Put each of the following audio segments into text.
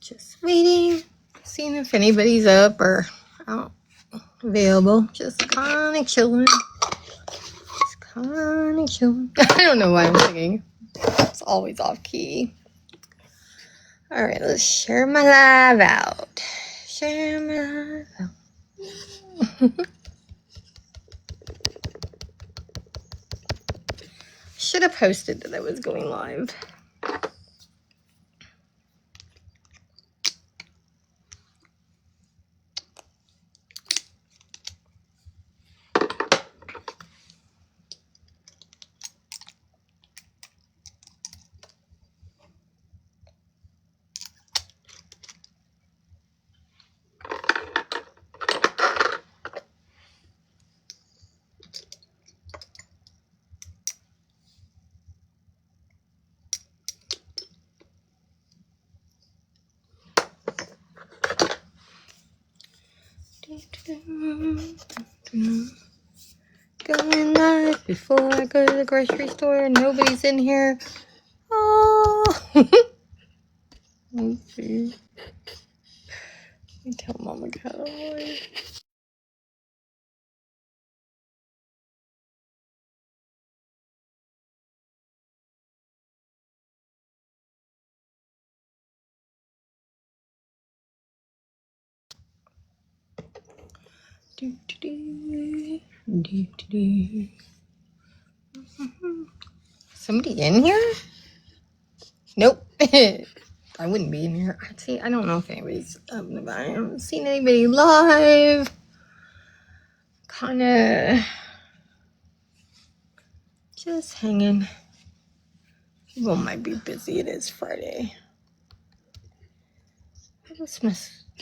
Just waiting, seeing if anybody's up or out, available. Just kind of chilling. I don't know why I'm singing. It's always off key. All right, let's share my live out. Share my live out. Should have posted that I was going live. Going live before I go to the grocery store. Nobody's in here. Oh, let's see. Let me tell Mama Cat I'm live. Somebody in here? Nope. I wouldn't be in here. See, I don't know if anybody's up and about. I haven't seen anybody live. Kind of just hanging. People might be busy. It is Friday.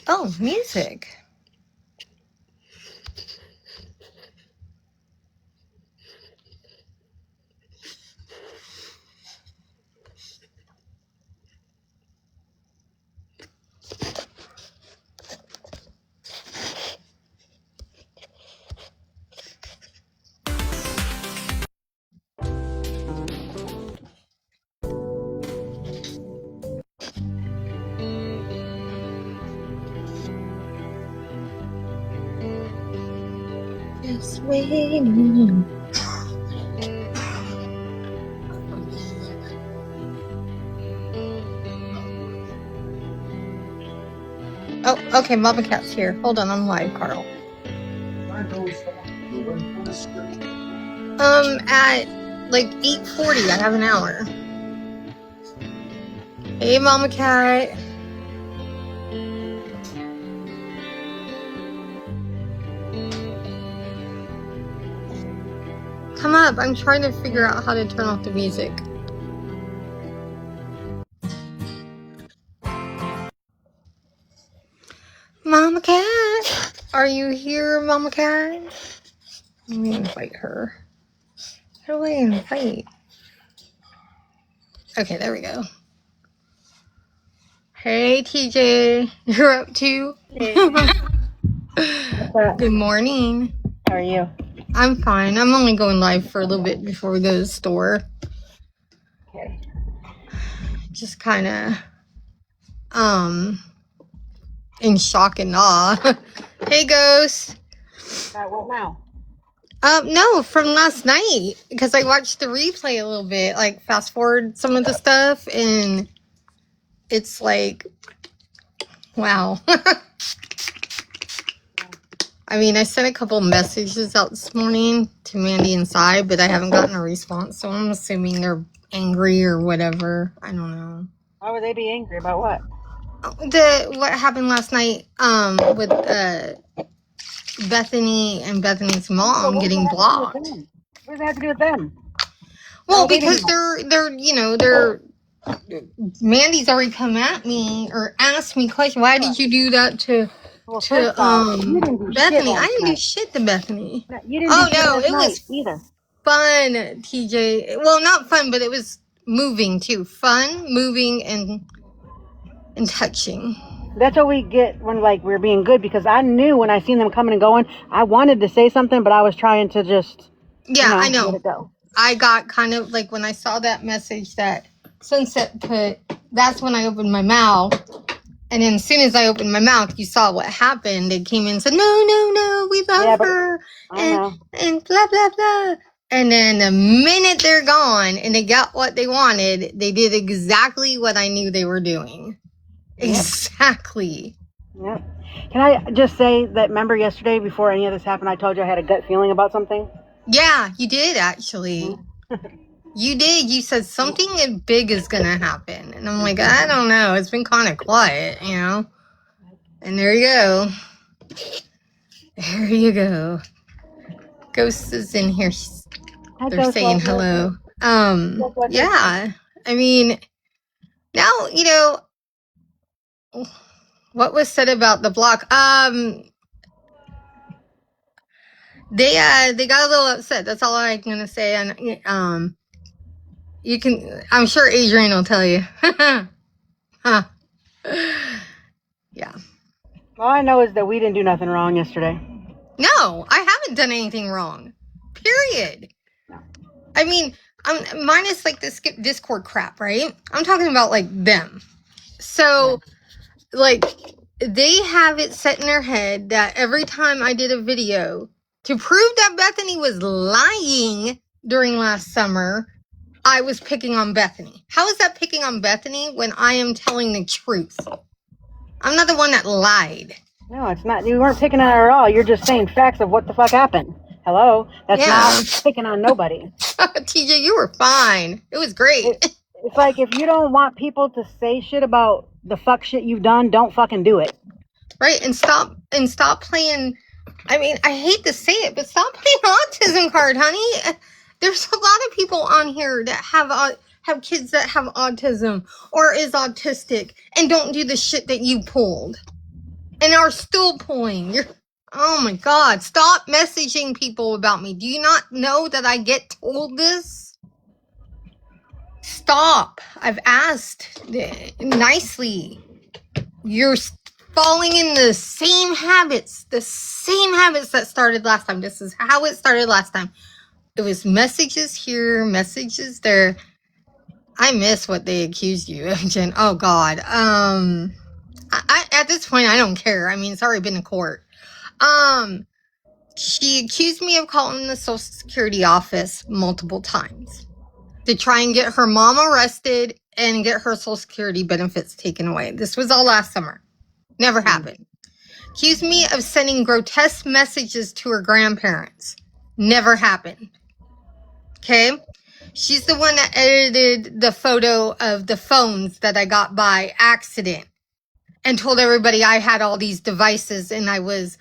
Oh, music. Just waiting. Oh, okay, Mama Cat's here. Hold on, I'm live, Carl. At like 8:40, I have an hour. Hey, Mama Cat. Come up. I'm trying to figure out how to turn off the music. Mama Cat, are you here, Mama Cat? Let me invite her. How do I invite? Okay, there we go. Hey, TJ, you're up too? Hey. Good morning. How are you? I'm fine. I'm only going live for a little bit before we go to the store. Okay. Just kind of, in shock and awe. Hey, Ghost. What now? No, from last night, because I watched the replay a little bit, like fast forward some of the stuff, and it's like, wow. I mean, I sent a couple messages out this morning to Mandy and Cy, but I haven't gotten a response, so I'm assuming they're angry or whatever. I don't know. Why would they be angry about what? What happened last night with Bethany and Bethany's mom getting blocked. What does that have to do with them? Well, because they're Mandy's already come at me or asked me questions. Why did you do that to Bethany? I didn't do shit to Bethany. You didn't do shit it was either. Fun, TJ. Well, not fun, but it was moving too. Fun, moving, and touching. That's what we get when we're being good, because I knew when I seen them coming and going, I wanted to say something, but I was trying to just I know. let it go. I got kind of like when I saw that message that Sunset put, that's when I opened my mouth. And then as soon as I opened my mouth, you saw what happened. They came in and said, no, we love her. And blah, blah, blah. And then the minute they're gone and they got what they wanted, they did exactly what I knew they were doing. Yep. Exactly. Yep. Can I just say that, remember yesterday before any of this happened, I told you I had a gut feeling about something? Yeah, you did actually. You did. You said something big is going to happen. And I'm like, I don't know. It's been kind of quiet, you know? And there you go. There you go. Ghost is in here. They're saying hello. Yeah. I mean, now, you know, what was said about the block? They got a little upset. That's all I'm going to say. And, you can, I'm sure Adrian will tell you. Huh. Yeah. All I know is that we didn't do nothing wrong yesterday. No, I haven't done anything wrong. Period. I mean, minus like the skip Discord crap, right? I'm talking about like them. So, like, they have it set in their head that every time I did a video to prove that Bethany was lying during last summer, I was picking on Bethany. How is that picking on Bethany when I am telling the truth? I'm not the one that lied. No, it's not. You weren't picking on her at all. You're just saying facts of what the fuck happened. Hello? That's not picking on nobody. TJ, you were fine. It was great. It's like, if you don't want people to say shit about the fuck shit you've done, don't fucking do it. Right, and stop playing. I mean, I hate to say it, but stop playing autism card, honey. There's a lot of people on here that have kids that have autism or is autistic and don't do the shit that you pulled and are still pulling. Oh my God, stop messaging people about me. Do you not know that I get told this? Stop. I've asked nicely. You're falling in the same habits that started last time. This is how it started last time. It was messages here, messages there. I miss what they accused you of, Jen. Oh God. I at this point I don't care. I mean, it's already been in court. She accused me of calling the Social Security office multiple times to try and get her mom arrested and get her Social Security benefits taken away. This was all last summer. Never happened. Accused me of sending grotesque messages to her grandparents. Never happened. Okay? She's the one that edited the photo of the phones that I got by accident and told everybody I had all these devices and I was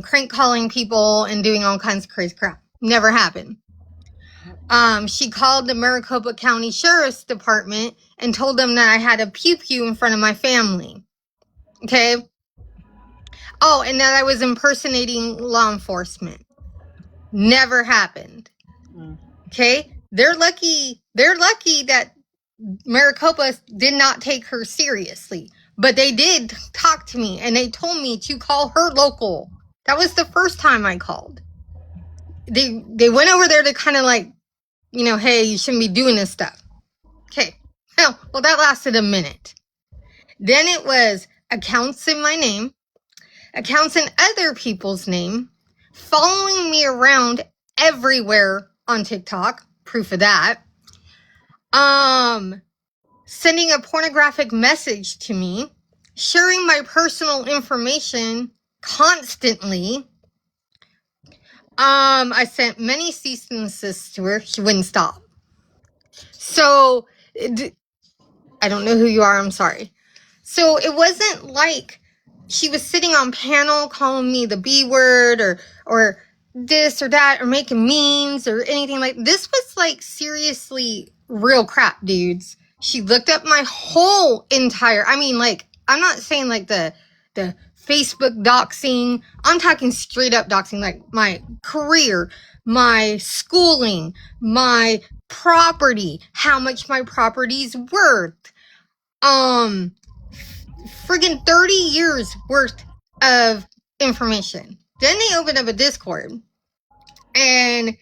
crank calling people and doing all kinds of crazy crap. Never happened. She called the Maricopa County Sheriff's Department and told them that I had a pew-pew in front of my family. Okay? Oh, and that I was impersonating law enforcement. Never happened. Okay? They're lucky that Maricopa did not take her seriously. But they did talk to me and they told me to call her local. That was the first time I called. They went over there to kind of like, you know, hey, you shouldn't be doing this stuff. Okay. Well, that lasted a minute. Then it was accounts in my name, accounts in other people's name, following me around everywhere on TikTok. Proof of that. Sending a pornographic message to me, sharing my personal information constantly. I sent many cease and desists to her. She wouldn't stop. So, I don't know who you are. I'm sorry. So it wasn't like she was sitting on panel calling me the B word or this or that or making memes or anything like this. Was like seriously real crap, dudes. She looked up my whole entire, I mean, like, I'm not saying like the Facebook doxing. I'm talking straight up doxing, like my career, my schooling, my property, how much my property's worth. Friggin' 30 years worth of information. Then they opened up a Discord and,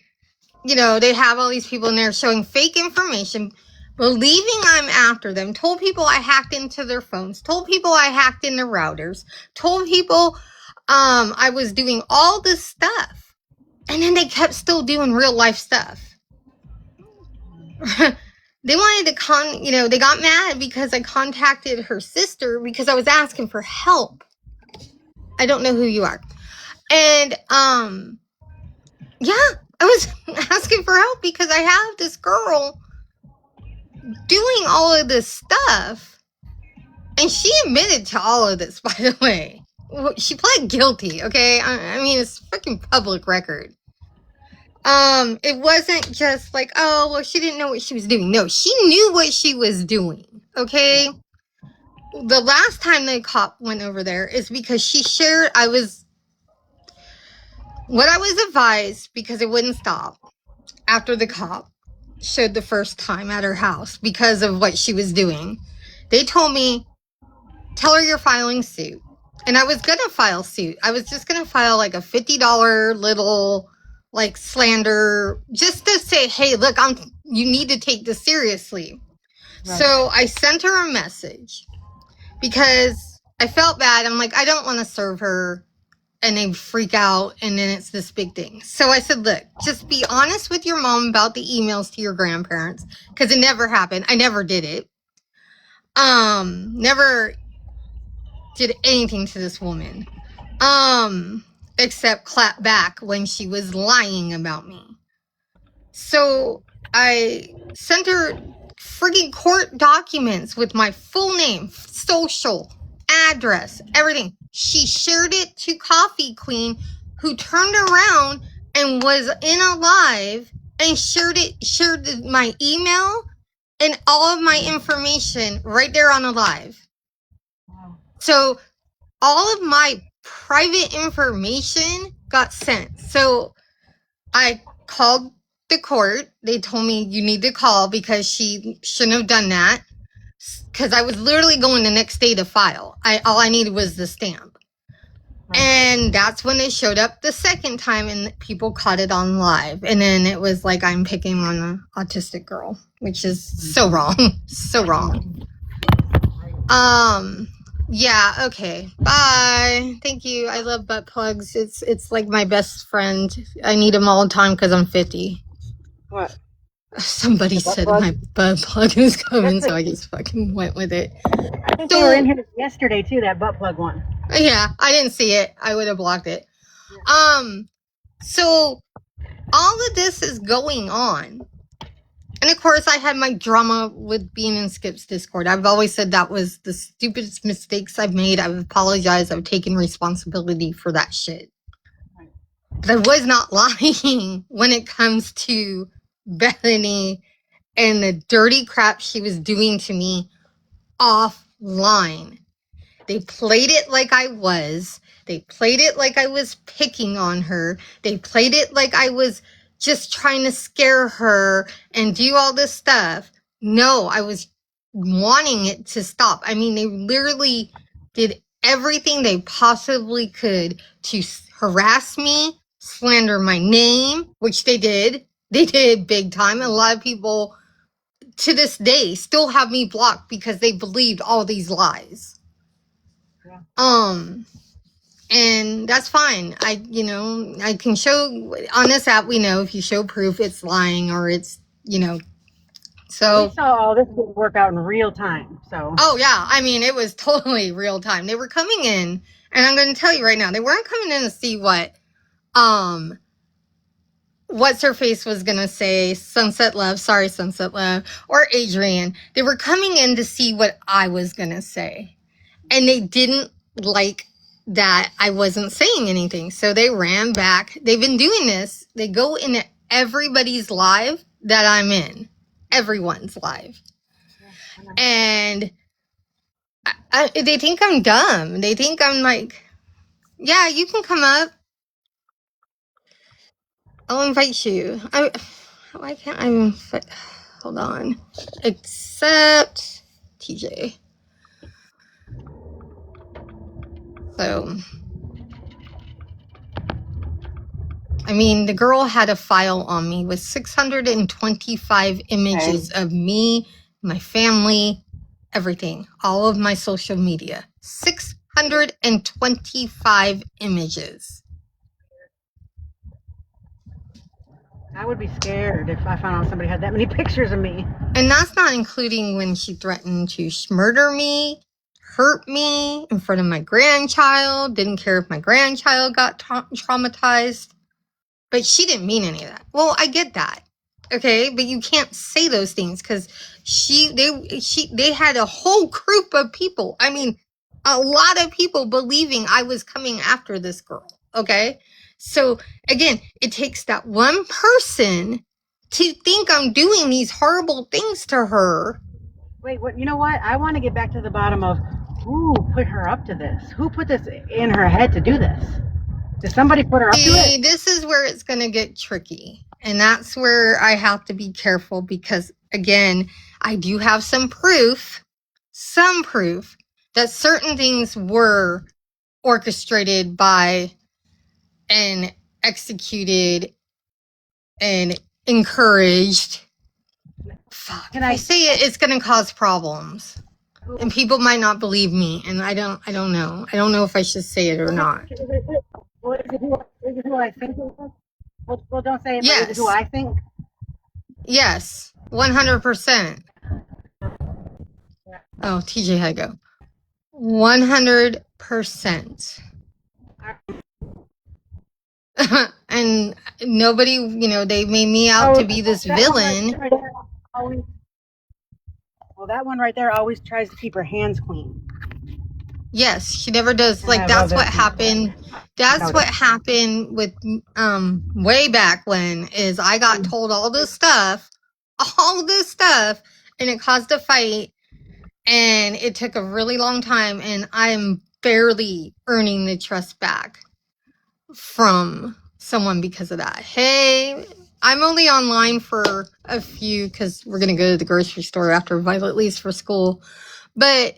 you know, they have all these people in there showing fake information, believing I'm after them, told people I hacked into their phones, told people I hacked into routers, told people I was doing all this stuff. And then they kept still doing real life stuff. They wanted to they got mad because I contacted her sister because I was asking for help. I don't know who you are. And yeah, I was asking for help because I have this girl doing all of this stuff. And she admitted to all of this, by the way. She pled guilty, okay? I mean, it's fucking public record. It wasn't just like, oh, well, she didn't know what she was doing. No, she knew what she was doing, okay? The last time the cop went over there is because she shared, what I was advised, because it wouldn't stop after the cop showed the first time at her house because of what she was doing. They told me, tell her you're filing suit. And I was going to file suit. I was just going to file like a $50 little like slander just to say, hey, look, you need to take this seriously. Right. So I sent her a message because I felt bad. I'm like, I don't want to serve her and they freak out and then it's this big thing. So I said, look, just be honest with your mom about the emails to your grandparents because it never happened. I never did it. Never did anything to this woman. Except clap back when she was lying about me. So I sent her freaking court documents with my full name, social, address, everything. She shared it to Coffee Queen, who turned around and was in a live and shared my email and all of my information right there on a live. So all of my private information got sent. So I called the court. They told me you need to call because she shouldn't have done that. Because I was literally going the next day to file. All I needed was the stamp. Right. And that's when they showed up the second time and people caught it on live. And then it was like I'm picking on an autistic girl, which is so wrong. So wrong. Yeah, okay. Bye. Thank you. I love butt plugs. It's like my best friend. I need them all the time because I'm 50. What? Somebody said my butt plug is coming, so I just fucking went with it. I think they were in here yesterday too, that butt plug one. Yeah, I didn't see it. I would have blocked it. Yeah. So all of this is going on. And of course, I had my drama with being in Skip's Discord. I've always said that was the stupidest mistakes I've made. I've apologized. I've taken responsibility for that shit. But I was not lying when it comes to Bethany and the dirty crap she was doing to me offline. They played it like I was. They played it like I was picking on her. They played it like I was just trying to scare her and do all this stuff. No, I was wanting it to stop. I mean, they literally did everything they possibly could to harass me, slander my name, which they did. They did big time. A lot of people to this day still have me blocked because they believed all these lies. And that's fine. I can show on this app, we know if you show proof, it's lying or it's, so. We saw all this work out in real time, so. Oh yeah. I mean, it was totally real time. They were coming in and I'm going to tell you right now, they weren't coming in to see what's her face was going to say, Sunset Love, or Adrian. They were coming in to see what I was going to say. And they didn't like that I wasn't saying anything. So they ran back. They've been doing this. They go into everybody's live that I'm in. Everyone's live. And they think I'm dumb. They think I'm like, yeah, you can come up. I'll invite you. Why can't I? Hold on. Accept TJ. So, I mean, the girl had a file on me with 625 images of me my family, everything, all of my social media. 625 images. I would be scared if I found out somebody had that many pictures of me. And that's not including when she threatened to murder me, hurt me in front of my grandchild, didn't care if my grandchild got traumatized. But she didn't mean any of that. Well, I get that. Okay, but you can't say those things because they had a whole group of people. I mean, a lot of people believing I was coming after this girl. Okay, so again, it takes that one person to think I'm doing these horrible things to her. Wait, what? You know what? I want to get back to the bottom of who put her up to this. Who put this in her head to do this? Did somebody put her up to it? This is where it's going to get tricky. And that's where I have to be careful because, again, I do have some proof that certain things were orchestrated by and executed and encouraged. Fuck. If I say it, it's going to cause problems. And people might not believe me. And I don't know. I don't know if I should say it or not. Is it who I think it was? Well, don't say it, yes. But is it who I think? Yes, 100%. Oh, TJ had to go. 100%. And nobody, they made me out to be this villain. Well, that one right there always tries to keep her hands clean. Yes, she never does. Like, that's what happened. That's what happened with way back when is I got told all this stuff, and it caused a fight, and it took a really long time, and I'm barely earning the trust back from someone because of that. Hey, I'm only online for a few because we're going to go to the grocery store after Violet leaves for school, but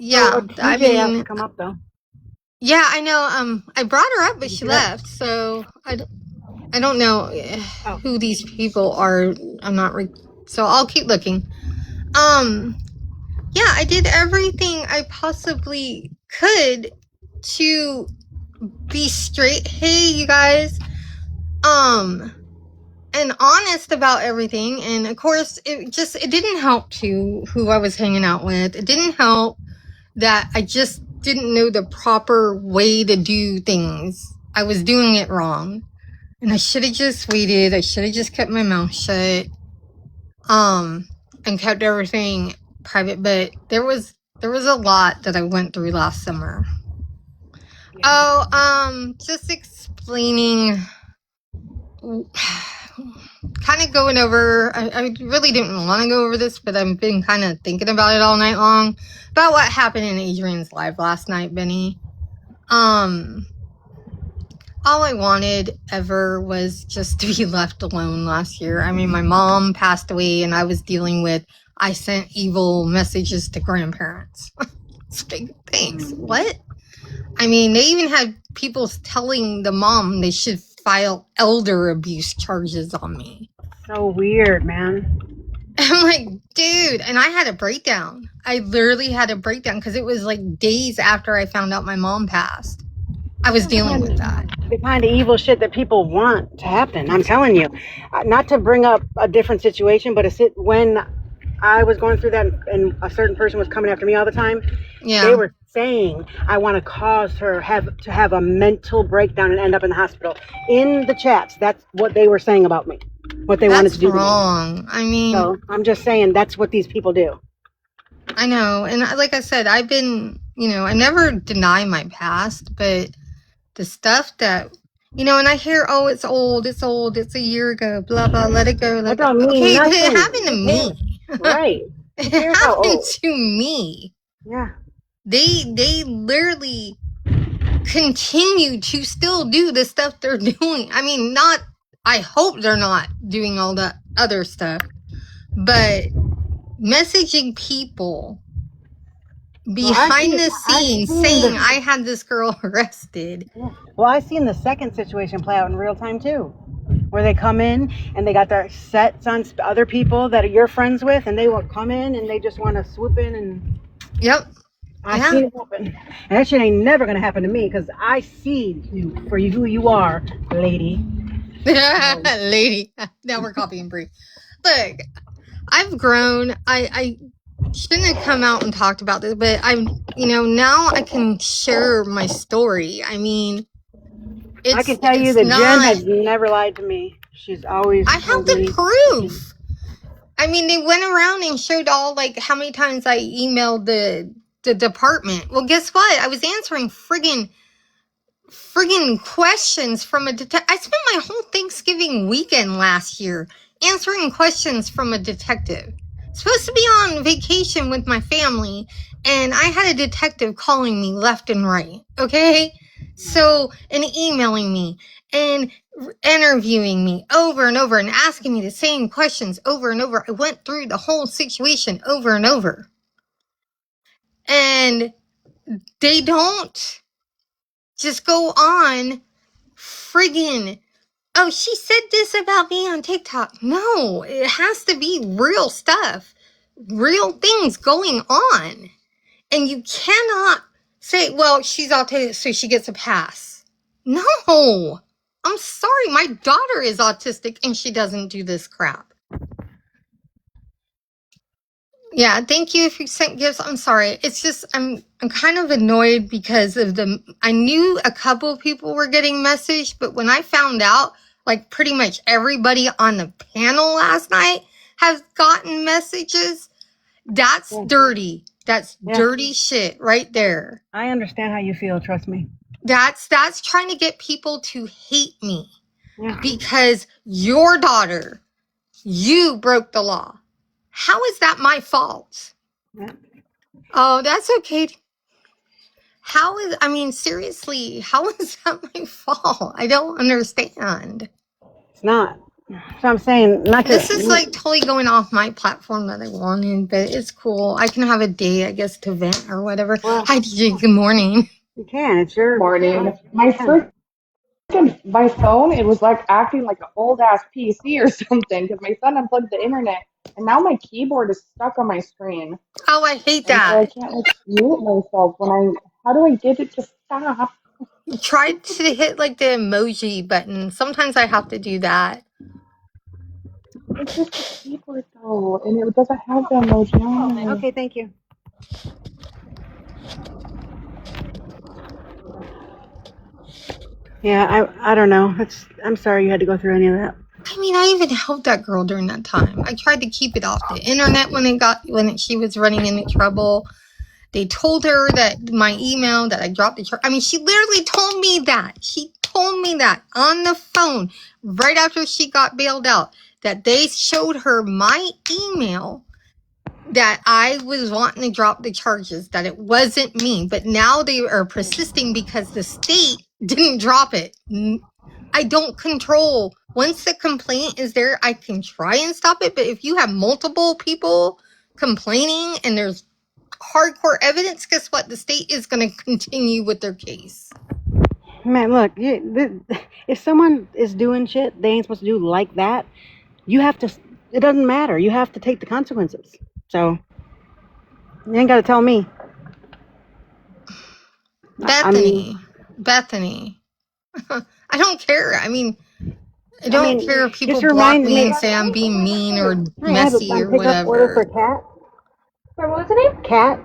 yeah, I mean, come up though. Yeah, I know. I brought her up, but she left. So I don't know who these people are. I'm not. So I'll keep looking. Yeah, I did everything I possibly could to be straight. Hey, you guys. And honest about everything. And of course, it didn't help to who I was hanging out with. It didn't help that I just didn't know the proper way to do things. I was doing it wrong. And I should have just waited. I should have just kept my mouth shut. And kept everything private. But there was a lot that I went through last summer. Oh, just explaining, kind of going over, I really didn't want to go over this, but I've been kind of thinking about it all night long, about what happened in Adrian's live last night, Benny. All I wanted ever was just to be left alone last year. I mean, my mom passed away and I was dealing with, I sent evil messages to grandparents. It's big things. What? I mean, they even had people telling the mom they should file elder abuse charges on me. So weird, man. I'm like, dude, and I had a breakdown. I literally had a breakdown because it was like days after I found out my mom passed. I was dealing with that. The kind of evil shit that people want to happen. I'm telling you, not to bring up a different situation, but when I was going through that and a certain person was coming after me all the time, they were saying I want to cause her to have a mental breakdown and end up in the hospital. In the chats, that's what they were saying about me. What they wanted to do. That's wrong. I mean, so I'm just saying that's what these people do. I know, and like I said, I've been, I never deny my past, but the stuff that, and I hear, oh, it's old, it's a year ago, blah blah, let it go. Okay, but it happened to me. Right. It happened to me. Yeah. They literally continue to still do the stuff they're doing. I mean, I hope they're not doing all that other stuff, but messaging people behind the scenes saying I had this girl arrested. Yeah. Well, I've seen the second situation play out in real time too. where they come in and they got their sets on other people that you're friends with, and they will come in and they just want to swoop in and. Yep. I see it happen, and that shit ain't never gonna happen to me because I see you for you who you are, lady. Lady. Now we're copying Brie. Look, I've grown. I shouldn't have come out and talked about this, but now I can share my story. I mean, I can tell you that Jen has never lied to me. She's always. I have the proof. I mean, they went around and showed all, like, how many times I emailed the department. Well, guess what? I was answering friggin' questions from a detective. I spent my whole Thanksgiving weekend last year answering questions from a detective. Supposed to be on vacation with my family, and I had a detective calling me left and right, okay? So, and emailing me, and interviewing me over and over, and asking me the same questions over and over. I went through the whole situation over and over. And they don't just go on friggin', oh, she said this about me on TikTok. No, it has to be real stuff, real things going on. And you cannot say, well, she's autistic, so she gets a pass. No, I'm sorry. My daughter is autistic and she doesn't do this crap. Yeah, thank you if you sent gifts. I'm sorry. It's just I'm kind of annoyed because of I knew a couple of people were getting messaged, but when I found out, like, pretty much everybody on the panel last night has gotten messages, that's dirty. That's dirty shit right there. I understand how you feel, trust me. That's trying to get people to hate me. Yeah. Because your daughter, you broke the law. How is that my fault? Yeah. Oh, that's okay. Seriously, how is that my fault? I don't understand. It's not. So I'm saying, this is like totally going off my platform that I wanted, but it's cool. I can have a day, I guess, to vent or whatever. Well, hi, DJ. Good morning. You can. It's your morning. My phone, it was like acting like an old ass PC or something because my son unplugged the internet and now my keyboard is stuck on my screen. Oh, I hate that. So I can't mute myself how do I get it to stop? Try to hit like the emoji button. Sometimes I have to do that. It's just the keyboard though, and it doesn't have the emoji on it. Okay, thank you. Yeah, I don't know. I'm sorry you had to go through any of that. I mean, I even helped that girl during that time. I tried to keep it off the internet when she was running into trouble. They told her that my email, that I dropped the charge. I mean, she literally told me that. She told me that on the phone right after she got bailed out, that they showed her my email that I was wanting to drop the charges, that it wasn't me. But now they are persisting because the state didn't drop it. I don't control. Once the complaint is there, I can try and stop it. But if you have multiple people complaining and there's hardcore evidence, guess what? The state is going to continue with their case. Man, look, if someone is doing shit they ain't supposed to do like that, you have to, it doesn't matter. You have to take the consequences. So, you ain't got to tell me. Bethany. I don't care. I don't care if people block me and say I'm being mean or messy or whatever. Order for Cat. Sorry, what was the name? Cat.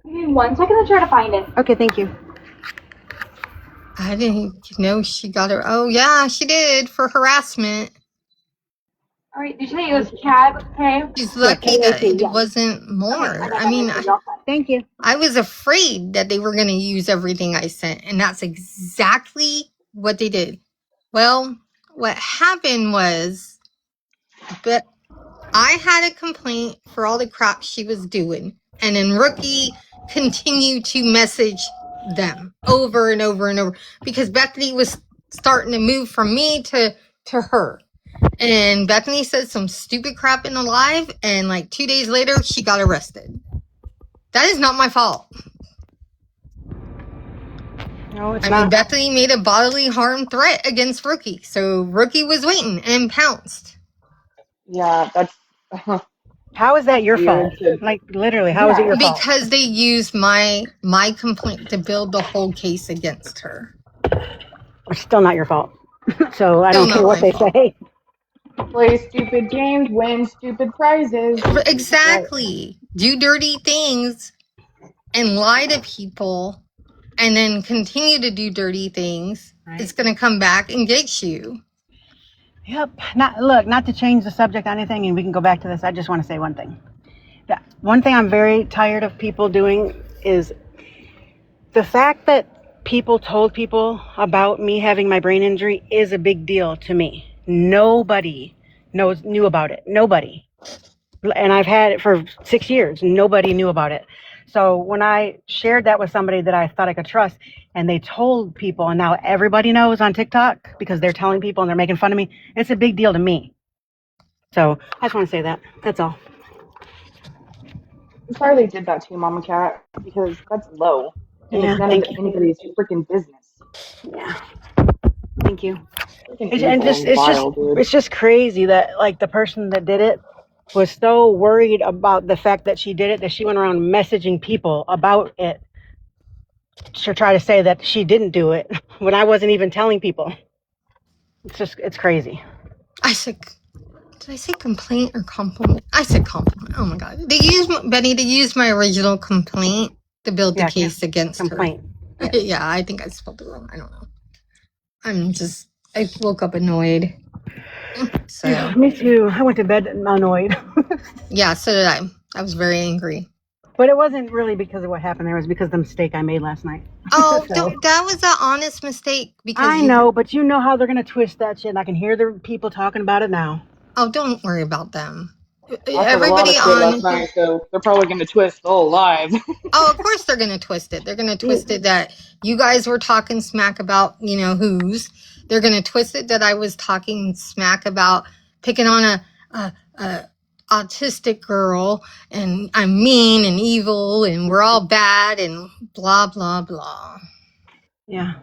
Give me 1 second to try to find it. Okay, thank you. I didn't know she got her. Oh, yeah, she did, for harassment. All right, did you say it was Cat? Okay. She's lucky that it wasn't more. Okay, thank you. I was afraid that they were going to use everything I sent, and that's exactly what they did. Well, what happened was, but I had a complaint for all the crap she was doing, and then Rookie continued to message them over and over and over because Bethany was starting to move from me to her. And Bethany said some stupid crap in the live, and like 2 days later, she got arrested. That is not my fault. No, it's I not. mean, Bethany made a bodily harm threat against Rookie, so Rookie was waiting and pounced. Yeah, that's How is that your weird. fault? Like, literally, how is it your fault? Because they used my complaint to build the whole case against her. It's still not your fault. So I Still don't care not what my they fault. say. Play stupid games, win stupid prizes. Exactly. Do dirty things and lie to people and then continue to do dirty things. Right. It's going to come back and get you. Yep. Not to change the subject or anything, and we can go back to this. I just want to say one thing. One thing I'm very tired of people doing is the fact that people told people about me having my brain injury is a big deal to me. Nobody knew about it. Nobody. And I've had it for 6 years. Nobody knew about it. So when I shared that with somebody that I thought I could trust, and they told people, and now everybody knows on TikTok because they're telling people and they're making fun of me, it's a big deal to me. So I just want to say that. That's all. I'm sorry they did that to you, Mama Cat, because that's low. And it's Yeah, none of thank you. anybody's freaking business. Yeah, thank you. Freaking And April is vile, dude. it's just crazy that like the person that did it was so worried about the fact that she did it that she went around messaging people about it to try to say that she didn't do it when I wasn't even telling people. It's crazy. I said, did I say complaint or compliment? I said compliment. Oh my God. Benny, they used my original complaint to build the case against complaint. her. Yes. Yeah, I think I spelled it wrong. I don't know. I woke up annoyed. So Yeah, me too. I went to bed annoyed. Yeah, so did I. I was very angry. But it wasn't really because of what happened there. It was because of the mistake I made last night. Oh, that was an honest mistake. Because I know, but you know how they're going to twist that shit. And I can hear the people talking about it now. Oh, don't worry about them. Everybody last night, so they're probably going to twist the whole live. Oh, of course they're going to twist it. They're going to twist it that you guys were talking smack about, who's. They're going to twist it that I was talking smack about picking on a autistic girl and I'm mean and evil and we're all bad and blah, blah, blah. Yeah.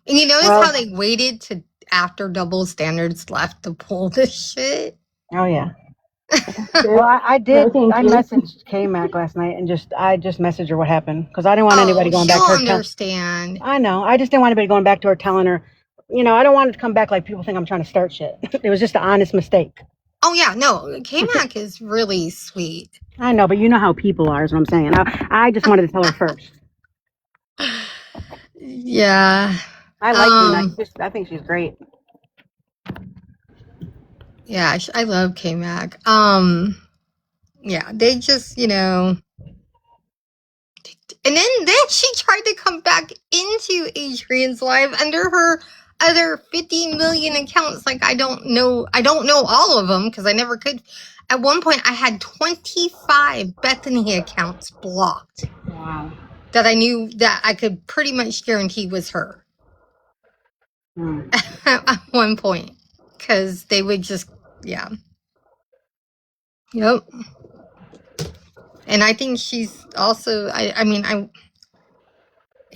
And you notice how they waited to after double standards left to pull this shit? Oh, yeah. Well, I did. No, I messaged K-Mac last night and I just messaged her what happened because I didn't want anybody going back to her. Understand. I know. I just didn't want anybody going back to her telling her, I don't want it to come back like people think I'm trying to start shit. It was just an honest mistake. Oh, yeah. No, K-Mac is really sweet. I know, but you know how people are is what I'm saying. I just wanted to tell her first. Yeah. I like K-Mac. I think she's great. Yeah, I love K-Mac. Yeah, they just, and then she tried to come back into Adrian's live under her other 50 million accounts. Like, I don't know all of them because I never could. At one point, I had 25 Bethany accounts blocked. Wow. That I knew that I could pretty much guarantee was her. At one point. Because they would just, yeah. Yep. And I think she's also,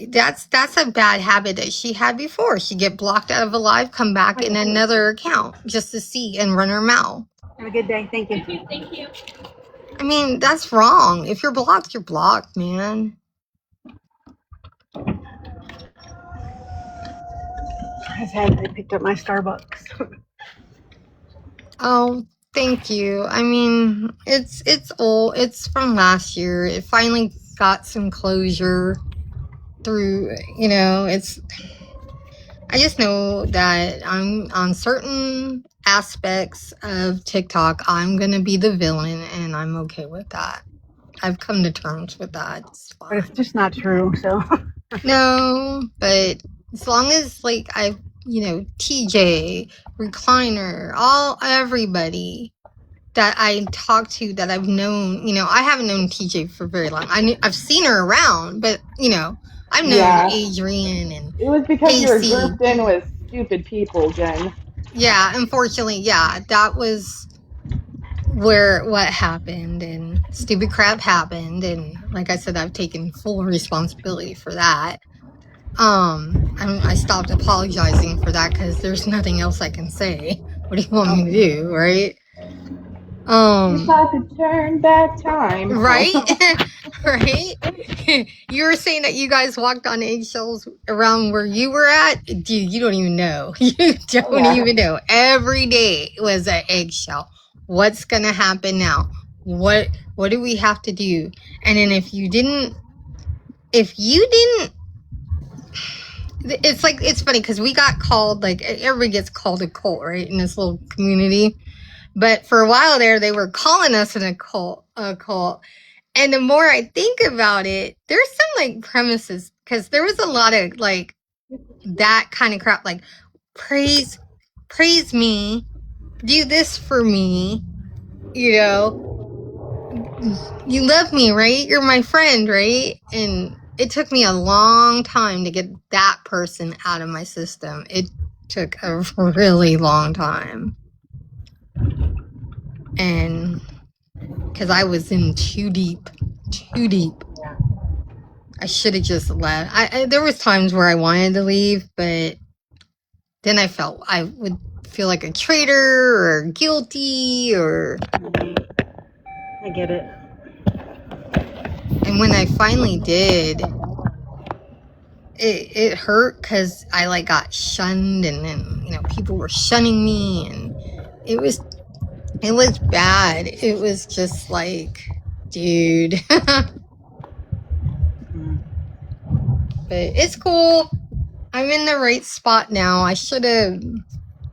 that's a bad habit that she had before. She'd get blocked out of a live, come back in another account just to see and run her mouth. Have a good day. Thank you. Thank you. I mean, that's wrong. If you're blocked, man. I picked up my Starbucks. Oh, thank you. I mean, it's old. It's from last year. It finally got some closure through, I just know that I'm on certain aspects of TikTok, I'm going to be the villain and I'm okay with that. I've come to terms with that. But it's just not true, so. No, but as long as TJ, Recliner, everybody that I talk to that I've known, I haven't known TJ for very long. I've seen her around, but I've known Adrian and it was because Casey. you were grouped in with stupid people, Jen. Yeah, unfortunately, that was what happened, and stupid crap happened, and like I said, I've taken full responsibility for that. I stopped apologizing for that because there's nothing else I can say. What do you want me to do, right? Wish I could turn back time. Right? Right? You were saying that you guys walked on eggshells around where you were at? Dude, you don't even know. You don't even know. Every day was an eggshell. What's gonna happen now? What do we have to do? And then if you didn't, it's like, it's funny because we got called, like, everybody gets called a cult, right, in this little community. But for a while there, they were calling us a cult. And the more I think about it, there's some like premises, because there was a lot of like that kind of crap, like praise me, do this for me, you love me, right? You're my friend, right? And it took me a long time to get that person out of my system. It took a really long time. And because I was in too deep. I should have just left. There was times where I wanted to leave, but then I would feel like a traitor or guilty, or. I get it. And when I finally did, it hurt because I like got shunned, and then people were shunning me, and it was bad. It was just like, dude. But it's cool. I'm in the right spot now.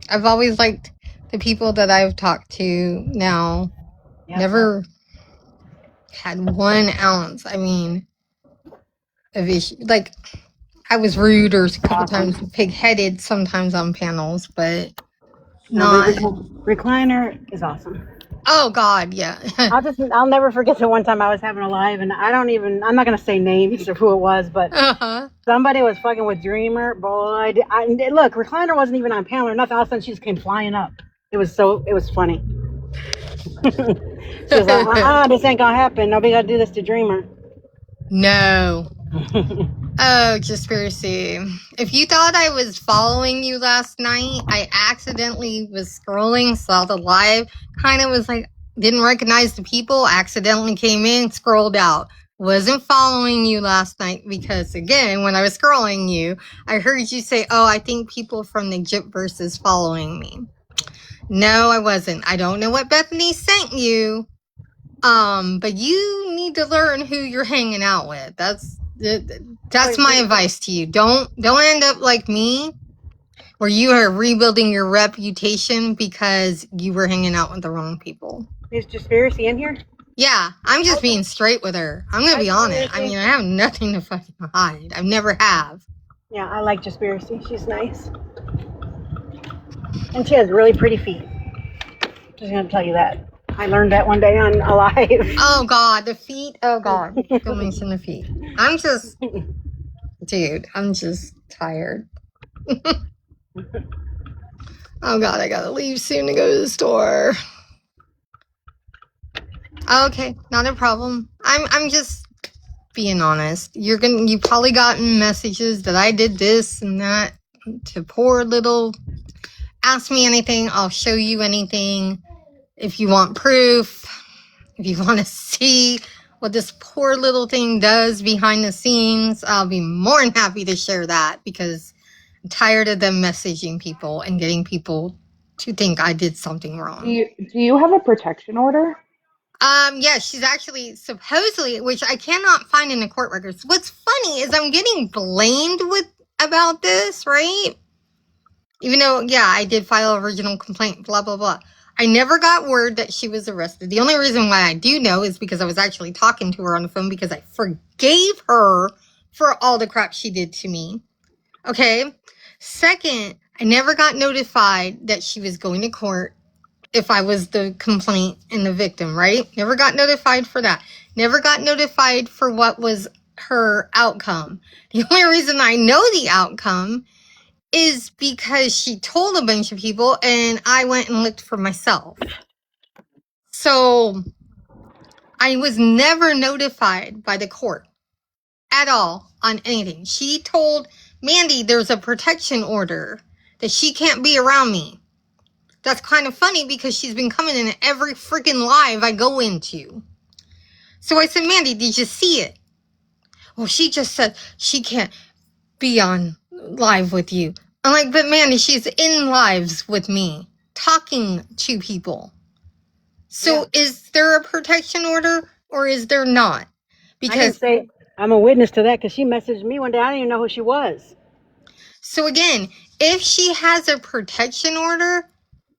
I've always liked the people that I've talked to now. Yep. Never had 1 ounce, of issue. Like, I was rude or a couple times pig-headed sometimes on panels, but not. Recliner is awesome. Oh God, yeah. I'll never forget the one time I was having a live, and I'm not gonna say names or who it was, but somebody was fucking with Dreamer. Boy, look, Recliner wasn't even on panel or nothing. All of a sudden, she just came flying up. It was funny. She was like, this ain't gonna happen. Nobody gotta do this to Dreamer. No. Oh, conspiracy. If you thought I was following you last night, I accidentally was scrolling, saw the live, kind of was like, didn't recognize the people, accidentally came in, scrolled out. Wasn't following you last night because, again, when I was scrolling you, I heard you say, oh, I think people from the Gypverse is following me. No, I wasn't. I don't know what Bethany sent you. But you need to learn who you're hanging out with. That's my advice to you. Don't end up like me, where you are rebuilding your reputation because you were hanging out with the wrong people. Is Conspiracy in here? Yeah, I'm just being straight with her. I'm gonna be honest. I have nothing to fucking hide. I've never have. Yeah, I like Conspiracy. She's nice, and she has really pretty feet. Just gonna tell you that. I learned that one day on Alive. Oh God, the feet. Oh God, don't mention the feet. I'm just tired. Oh God, I gotta leave soon to go to the store. Okay, not a problem. I'm just being honest. You probably gotten messages that I did this and that to poor little. Ask me anything, I'll show you anything. If you want proof, if you want to see what this poor little thing does behind the scenes, I'll be more than happy to share that, because I'm tired of them messaging people and getting people to think I did something wrong. Do you have a protection order? Yeah, she's actually supposedly, which I cannot find in the court records. What's funny is I'm getting blamed about this, right? Even though, yeah, I did file an original complaint, blah, blah, blah. I never got word that she was arrested. The only reason why I do know is because I was actually talking to her on the phone, because I forgave her for all the crap she did to me. Okay? Second, I never got notified that she was going to court if I was the complaint and the victim, right? Never got notified for that. Never got notified for what was her outcome. The only reason I know the outcome is because she told a bunch of people and I went and looked for myself. So I was never notified by the court at all on anything. She told Mandy, there's a protection order that she can't be around me. That's kind of funny because she's been coming in every freaking live I go into. So I said, Mandy, did you see it? Well, she just said she can't be on live with you. I'm like, but Mandy, she's in lives with me, talking to people. So is there a protection order or is there not? Because I can say I'm a witness to that because she messaged me one day. I didn't even know who she was. So again, if she has a protection order,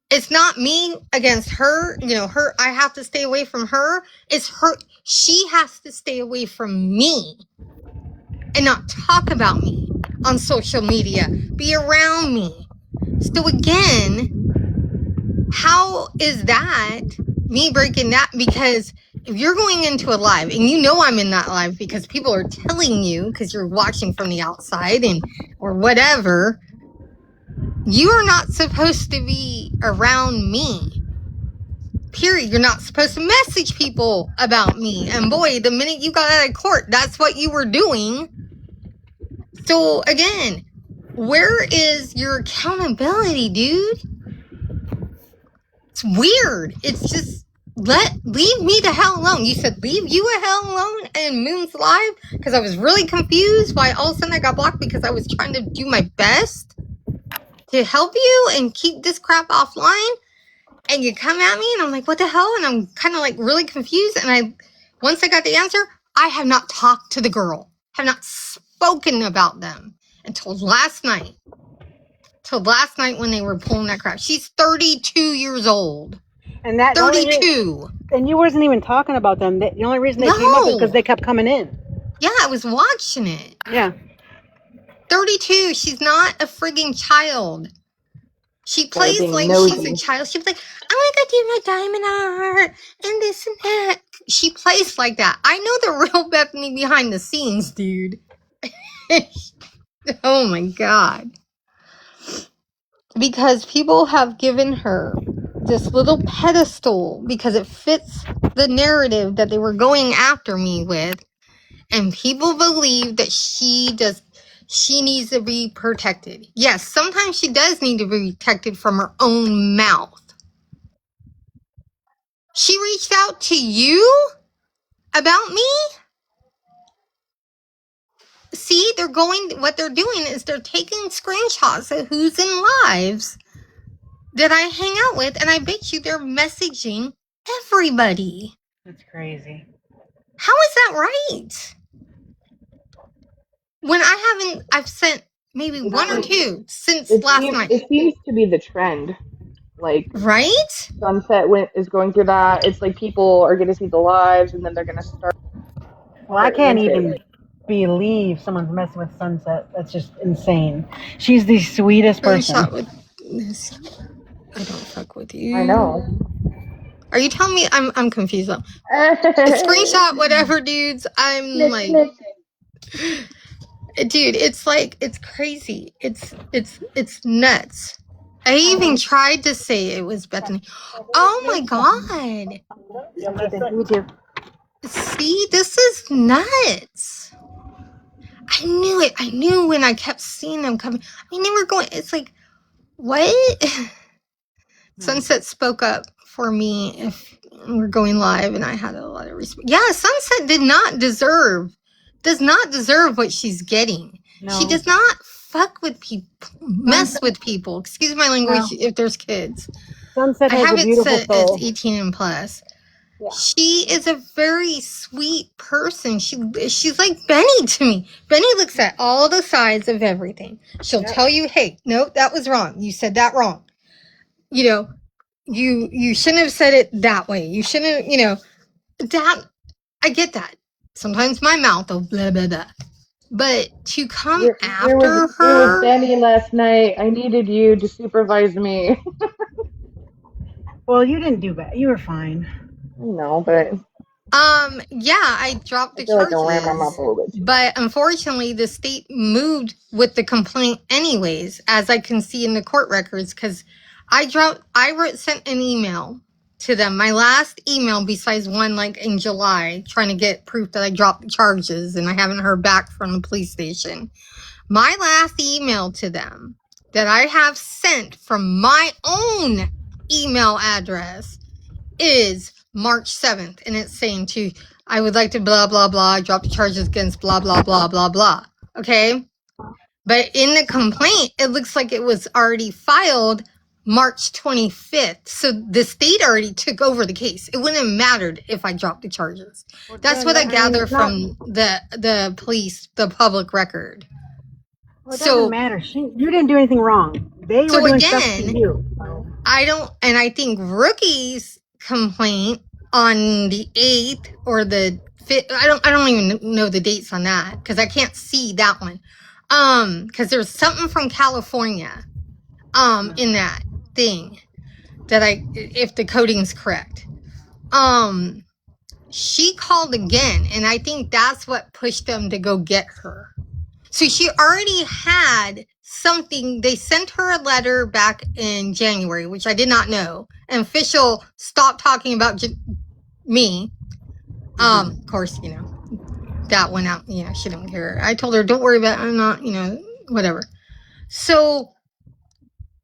it's not me against her. You know, her, I have to stay away from her. It's her. She has to stay away from me and not talk about me on social media, be around me. So again, how is that me breaking that? Because if you're going into a live and you know I'm in that live because people are telling you because you're watching from the outside and or whatever, you are not supposed to be around me. Period. You're not supposed to message people about me. And boy, the minute you got out of court, that's what you were doing. So again, where is your accountability, dude? It's weird. It's just leave me the hell alone. You said leave you a hell alone in Moon's live because I was really confused why all of a sudden I got blocked because I was trying to do my best to help you and keep this crap offline. And you come at me and I'm like, what the hell? And I'm kind of like really confused. And once I got the answer, I have not talked to the girl, have not spoken about them until last night. Till last night when they were pulling that crap. She's 32 years old. And that 32. And you wasn't even talking about them. The only reason they came up is because they kept coming in. Yeah, I was watching it. Yeah. 32. She's not a frigging child. She plays like she's a child. She's like, I want to go do my diamond art and this and that. She plays like that. I know the real Bethany behind the scenes, dude. Oh my God. Because people have given her this little pedestal because it fits the narrative that they were going after me with. And people believe that she needs to be protected. Yes, sometimes she does need to be protected from her own mouth. She reached out to you about me? See, what they're doing is they're taking screenshots of who's in lives that I hang out with, and I bet you they're messaging everybody. That's crazy. How is that right? When I've sent maybe one or two since last night. It seems to be the trend. Like, right? Sunset is going through that. It's like people are going to see the lives and then they're going to start. Well, I can't even believe someone's messing with Sunset. That's just insane. She's the sweetest person. I don't fuck with you. I know. Are you telling me I'm confused though? Screenshot whatever, dudes. I'm like, dude, it's like, it's crazy. It's nuts. I even tried to say it was Bethany. Oh my God. Me too. See, this is nuts. I knew it. I knew when I kept seeing them coming. I mean, they were going, it's like, what? Sunset spoke up for me if we're going live, and I had a lot of respect. Yeah, Sunset does not deserve what she's getting. No. She does not fuck with people, mess with people. Excuse my language if there's kids. Sunset has a beautiful soul. It's 18 and plus. Yeah. She is a very sweet person. She's like Benny to me. Benny looks at all the sides of everything. She'll tell you, hey, no, that was wrong. You said that wrong. You know, you shouldn't have said it that way. You shouldn't have, that, I get that. Sometimes my mouth will blah, blah, blah. But to come after her. It was Benny last night. I needed you to supervise me. Well, you didn't do bad. You were fine. No, but yeah, I dropped the charges. Like I ran my mouth a little bit. But unfortunately, the state moved with the complaint anyways, as I can see in the court records, because sent an email to them. My last email, besides one like in July, trying to get proof that I dropped the charges, and I haven't heard back from the police station. My last email to them that I have sent from my own email address is March 7th. And it's saying I would like to blah, blah, blah, drop the charges against blah, blah, blah, blah, blah. Okay? But in the complaint, it looks like it was already filed March 25th. So the state already took over the case. It wouldn't have mattered if I dropped the charges. Well, that's what I gather from the police, the public record. Well, it doesn't matter. You didn't do anything wrong. They were doing stuff to you. And I think Rookie's complaint on the 8th or the 5th, I don't even know the dates on that because I can't see that one. Because there's something from California, in that thing that if the coding's correct. She called again, and I think that's what pushed them to go get her. So she already had something. They sent her a letter back in January, which I did not know. An official stopped talking about me. Of course, that went out. She didn't care. I told her, don't worry about it. I'm not, whatever. So,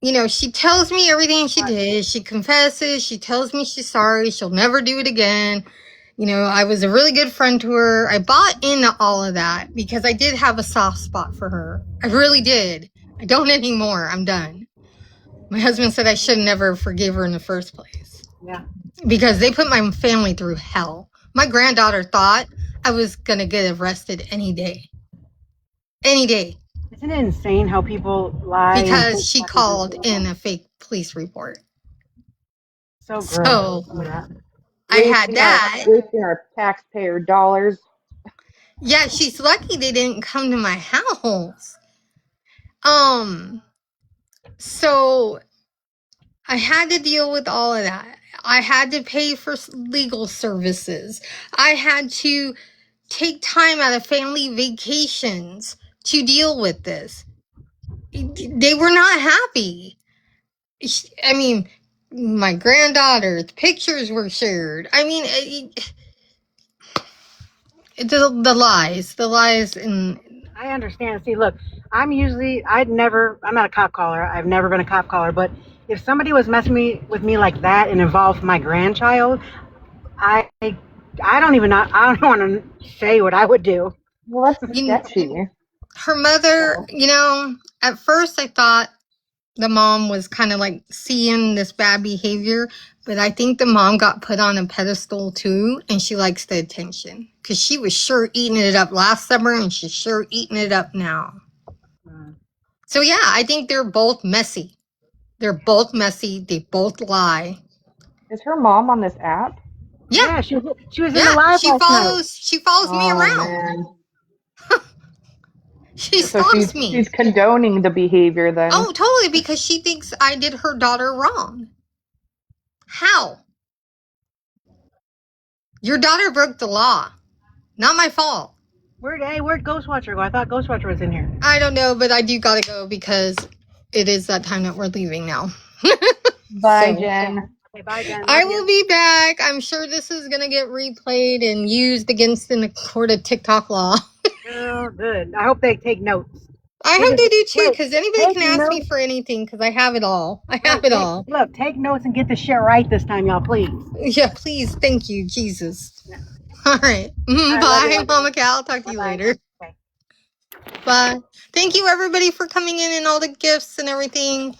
she tells me everything she did. She confesses. She tells me she's sorry. She'll never do it again. I was a really good friend to her. I bought into all of that because I did have a soft spot for her. I really did. I don't anymore. I'm done. My husband said I should never forgive her in the first place. Yeah. Because they put my family through hell. My granddaughter thought I was going to get arrested any day. Any day. Isn't it insane how people lie? Because she called in a fake police report. So gross. So, I had that. Wasting our taxpayer dollars. Yeah, she's lucky they didn't come to my house. So I had to deal with all of that. I had to pay for legal services. I had to take time out of family vacations to deal with this. They were not happy. I mean, my granddaughter's pictures were shared. I mean, the lies. And I understand. See, look, I'm not a cop caller. I've never been a cop caller, but if somebody was messing with me like that and involved my grandchild, I don't want to say what I would do. Well, that's sketchy. Her mother, at first I thought the mom was kind of like seeing this bad behavior, but I think the mom got put on a pedestal too, and she likes the attention because she was sure eating it up last summer and she's sure eating it up now. So yeah, I think they're both messy. They're both messy. They both lie. Is her mom on this app? Yeah, she was in the live. She follows me around. She stalks me. She's condoning the behavior then. Oh, totally, because she thinks I did her daughter wrong. How? Your daughter broke the law. Not my fault. Where'd Ghostwatcher go? I thought Ghostwatcher was in here. I don't know, but I do gotta go because it is that time that we're leaving now. Bye, Jen. Okay, bye, Jen. I will be back. I'm sure this is gonna get replayed and used against in the court of TikTok law. Oh, good. I hope they take notes. I hope they do too, because anybody can ask me for anything, because I have it all. I have it all. Look, take notes and get the shit right this time, y'all, please. Yeah, please. Thank you, Jesus. Yeah. All right. Bye, Mama Cal. I'll talk to you later. Okay. Bye. Thank you, everybody, for coming in and all the gifts and everything.